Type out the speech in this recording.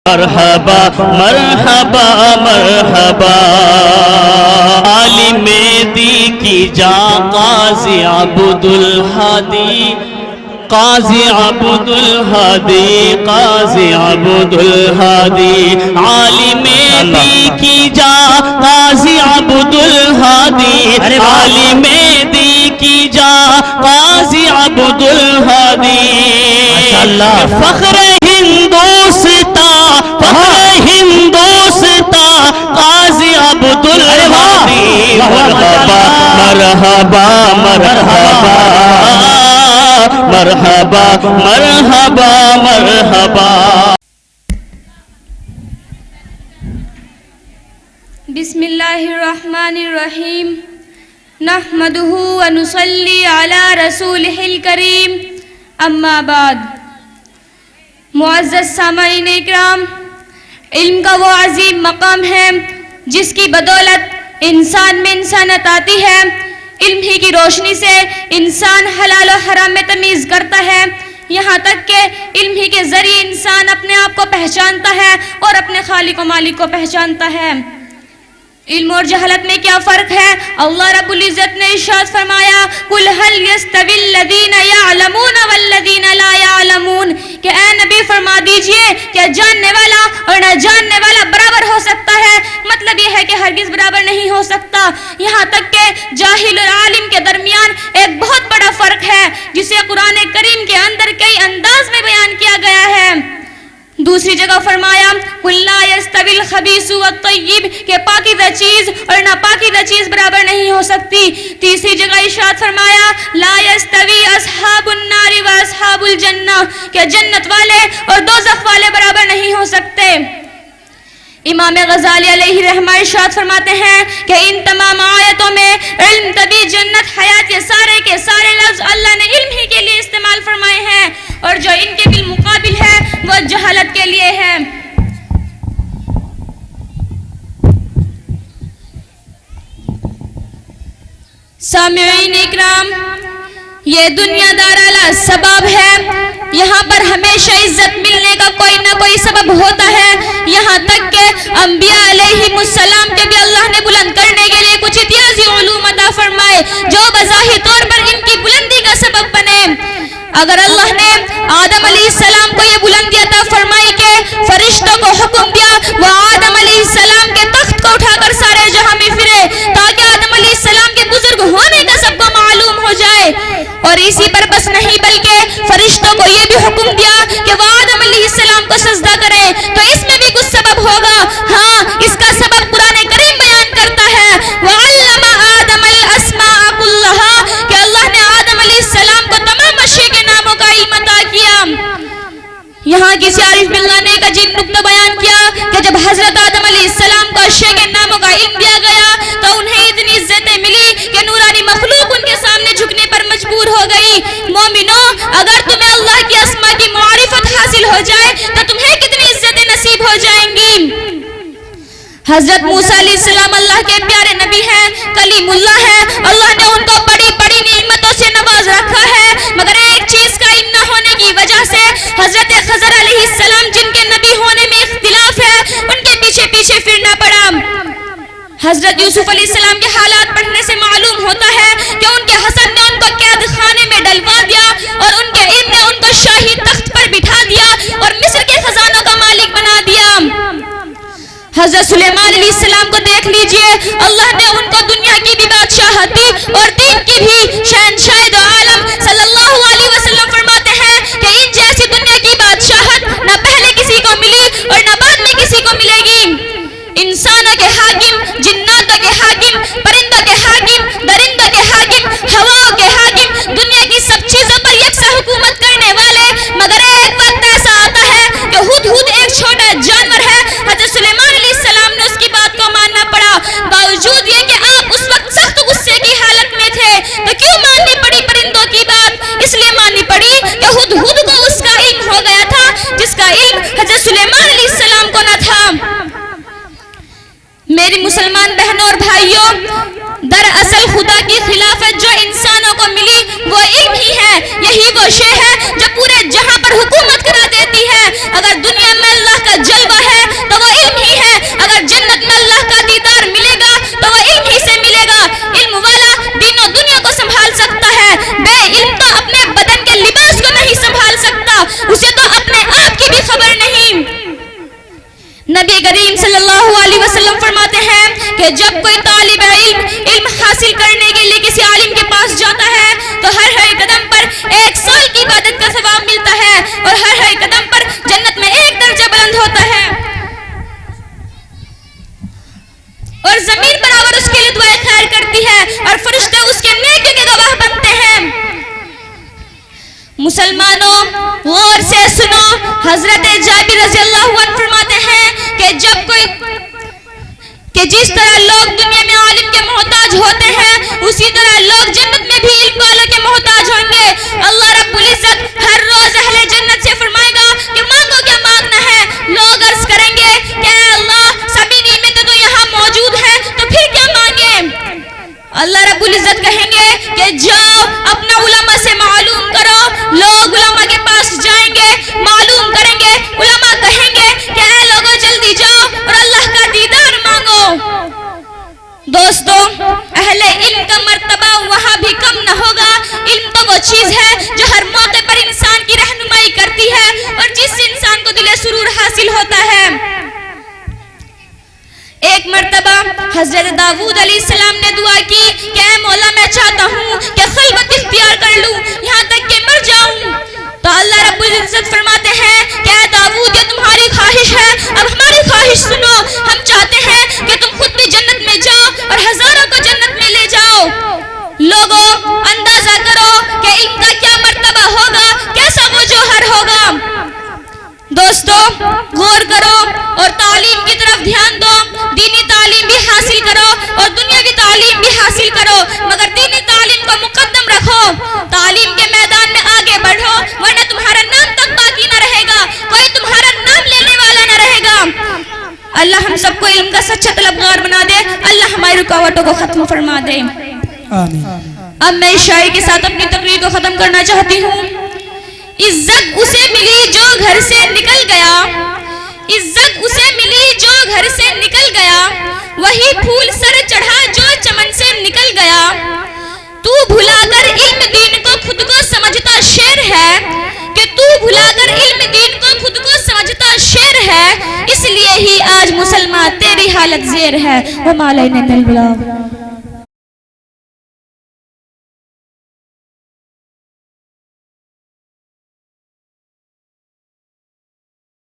مرحبا مرحبا مرحبا عالم دی کی جا قاضی عبد الہادی قاضی عبد الہادی قاضی عبد الہادی عالم دی کی جا قاضی عبد الہادی عالم دی کی جا قاضی عبد الہادی فخر ہندوستان فخر ہندوستان قاضی عبد الہادی مرحبا مرحبا مرحبا مرحبا مرحبا مرحبا. بسم اللہ الرحمن الرحیم نحمدہ ونصلی علی رسولہ الکریم اما بعد. معزز سامعین اکرام، علم کا وہ عظیم مقام ہے جس کی بدولت انسان میں انسانیت آتی ہے. علم ہی کی روشنی سے انسان حلال و حرام میں تمیز کرتا ہے، یہاں تک کہ علم ہی کے ذریعے انسان اپنے آپ کو پہچانتا ہے اور اپنے خالق و مالک کو پہچانتا ہے. علم اور جہالت میں کیا فرق ہے؟ اللہ رب العزت نے ارشاد فرمایا قُلْ هَلْ يَسْتَوِي الَّذِينَ يَعْلَمُونَ وَالَّذِينَ لَا يَعْلَمُونَ کہ اے نبی فرما دیجئے کہ جاننے والا اور نہ جاننے والا برابر ہو سکتا ہے. مطلب یہ ہے کہ ہرگز برابر نہیں ہو سکتا. یہاں تک کہ جاہل اور عالم کے درمیان ایک بہت بڑا فرق ہے جسے قرآن کریم کے اندر کئی انداز میں بیان کیا گیا ہے. دوسری جگہ فرمایا قُلْ لَا يَسْتَوِي الْخَبِيثُ وَالطَّيِّبُ کہ پاکیزہ چیز اور ناپاکیزہ چیز برابر نہیں ہو سکتی. تیسری جگہ ارشاد فرمایا لَا يَسْتَوِي أَصْحَابُ النَّارِ وَأَصْحَابُ الْجَنَّةِ کہ جنت والے اور دوزخ والے برابر نہیں ہو سکتے. امام غزالی علیہ رحمہ ارشاد فرماتے ہیں کہ ان تمام آیتوں میں علم، طبی، جنت، حیات یہ سارے کے سارے لفظ اللہ نے علم ہی کے لیے استعمال فرمائے ہیں، اور جو ان کے بالمقابل ہے وہ جہالت کے لیے ہے. سامعین اکرام، یہ دنیا دار اعلیٰ سبب ہے. یہاں پر ہمیشہ عزت ملنے کا کوئی نہ کوئی سبب ہوتا ہے، یہاں تک کہ انبیاء علیہم السلام کے بھی اللہ نے بلند کرنے کے لیے کچھ امتیازی علوم عطا فرمائے جو بظاہر طور پر ان کی بلندی کا سبب بنے. اگر اللہ نے آدم علیہ السلام کو یہ بلندی عطا فرمائی کہ فرشتوں کو حکم دیا وہ آدم علیہ السلام کے تخت کو اٹھا کر سارے جہاں میں پھرے تاکہ آدم علیہ السلام کے بزرگ ہونے کا سب کو معلوم ہو جائے، اور اسی پر بس نہیں بلکہ فرشتوں کو یہ بھی حکم دیا کہ وہ آدم علیہ السلام کو سجدہ کرے، تو اس میں بھی کچھ سبب ہوگا. ہاں، اس کا سبب قرآن کریم بیان کرتا ہے وَعَلَّمَ آدَمَ الْأَسْمَاءَ كُلَّهَا کہ اللہ نے آدم علیہ السلام کو تمام اشیاء کے ناموں کا علم عطا کیا. یہاں کسی عارف باللہ نے ایک عجیب نکتہ بیان کیا کہ جب حضرت آدم علیہ السلام کو اشیاء کے ناموں کا علم دیا گیا تو انہیں اتنی عزتیں ملی کہ نورانی مخلوق ان کے سامنے جھکنے پر مجبور ہو گئی. مومنو، اگر تمہیں اللہ کی اسماء کی معرفت حاصل ہو جائے تو تمہیں کتنی عزتیں نصیب ہو جائیں گی. حضرت موسیٰ علیہ السلام اللہ کے پیارے نبی ہیں، کلیم اللہ ہے. اللہ نے ان کو بڑی بڑی نعمتوں سے نواز رکھا ہے، مگر ایک چیز کا علم نہ ہونے کی وجہ سے حضرت خضر علیہ السلام جن کے نبی ہونے میں اختلاف ہے ان کے پیچھے پیچھے پھرنا پڑا. حضرت یوسف علیہ السلام کے حالات پڑھنے سے معلوم ہوتا ہے کہ ان کے حسد نے ان کو قید خانے میں ڈلوا دیا اور ان کے علم نے ان کو شاہی تخت پر بٹھا دیا اور مصر کے خزانوں کا مالک بنا دیا. حضرت سلیمان علیہ السلام کو دیکھ لیجئے، اللہ نے ان کو دنیا کی بھی بادشاہت دی اور دین کی بھی. شہنشاہ دو عالم صلی اللہ علیہ وسلم فرماتے ہیں کہ ان جیسی دنیا کی بادشاہت نہ پہلے کسی کو ملی اور نہ بعد میں کسی کو ملے گی. انسانوں کے حاکم، جناتوں کے حاکم، پرندوں کے حاکم، درندوں کے حاکم، ہواؤں کے حاکم، دنیا کی سب چیزوں پر یکساں حکومت کرنے والے، مگر ایک وقت ایسا آتا ہے کہ ہدہد ایک چھوٹا جانور ہے. حضرت سلیمان علیہ السلام نے اس کی بات کو ماننا پڑا، باوجود یہ کہ آپ اس کہ جب کوئی طالب علم حاصل کرنے کے لیے کسی عالم کے پاس جاتا ہے تو ہر قدم پر 1 سال کی عبادت کا ثواب ملتا ہے اور ہر قدم پر جنت میں 1 درجہ بلند ہوتا ہے اور زمین برابر اس کے لیے دعائیں خیر کرتی ہے اور فرشتے اس کے نیکی کے گواہ بنتے ہیں۔ مسلمانوں غور سے سنو، حضرت جابر رضی اللہ عنہ فرماتے ہیں کہ جس طرح لوگ دنیا میں عالم کے محتاج ہوتے ہیں اسی طرح لوگ جنت میں بھی علم والوں کے محتاج ہوں گے۔ اللہ رب العزت ہر روز اہل جنت سے فرمائے گا کہ مانگو کیا مانگنا ہے۔ لوگ عرض کریں گے کہ اے اللہ سبھی نعمتیں تو یہاں موجود ہیں تو پھر کیا مانگیں؟ اللہ رب العزت کہیں گے کہ جاؤ اپنا علماء سے معلوم کرو۔ لوگ علماء کے پاس جائیں گے، معلوم کریں گے، علماء کہیں گے کہ اے لوگوں جلدی جاؤ اور اللہ کا دیدار مانگو۔ دوستو اہل علم کا مرتبہ وہاں بھی کم نہ ہوگا۔ علم تو وہ چیز ہے جو ہر موقع پر انسان کی رہنمائی کرتی ہے اور جس سے انسان کو دل سرور حاصل ہوتا ہے۔ ایک مرتبہ حضرت داؤد علیہ السلام نے دعا کی کہ اے مولا میں چاہتا ہوں کہ خلوت اختیار کر لوں یہاں تک کہ مر جاؤں۔ تو اللہ رب العزت فرماتے ہیں کہ اے داؤد یہ تمہاری خواہش ہے، اب ہماری خواہش سنو۔ ہم چاہتے ہیں کہ تم خود بھی جنت میں جاؤ اور ہزاروں کو جنت میں لے جاؤ۔ لوگوں اندازہ کرو کہ علم کا کیا مرتبہ ہوگا، کیسا وہ جوہر ہوگا۔ دوستو غور کرو اور تعلیم کی طرف دھیان دو۔ دینی تعلیم بھی حاصل کرو اور دنیاوی تعلیم بھی حاصل کرو، مگر دینی تعلیم کو مقدم رکھو۔ تعلیم کے میدان میں آگے بڑھو ورنہ تمہارا نام تک باقی نہ رہے گا، کوئی تمہارا نام لینے والا نہ رہے گا۔ اللہ ہم سب کو علم کا سچا طلبگار بنا دے، اللہ ہماری رکاوٹوں کو ختم فرما دے، آمین۔ اب میں اس شاعری کے ساتھ اپنی تقریر کو ختم کرنا چاہتی ہوں۔ عزت اسے ملی جو گھر سے نکل گیا، عزت اسے ملی جو گھر سے نکل گیا، وہی پھول سر چڑھا جو چمن سے نکل گیا۔ تو بھلا کر علم دین کو خود کو سمجھتا شیر ہے، کہ تو بھلا کر علم دین کو خود کو سمجھتا شیر ہے، اس لیے ہی آج مسلمان تیری حالت زیر ہے۔ وَمَا عَلَيْنَا إِلَّا الْبَلَاغُ۔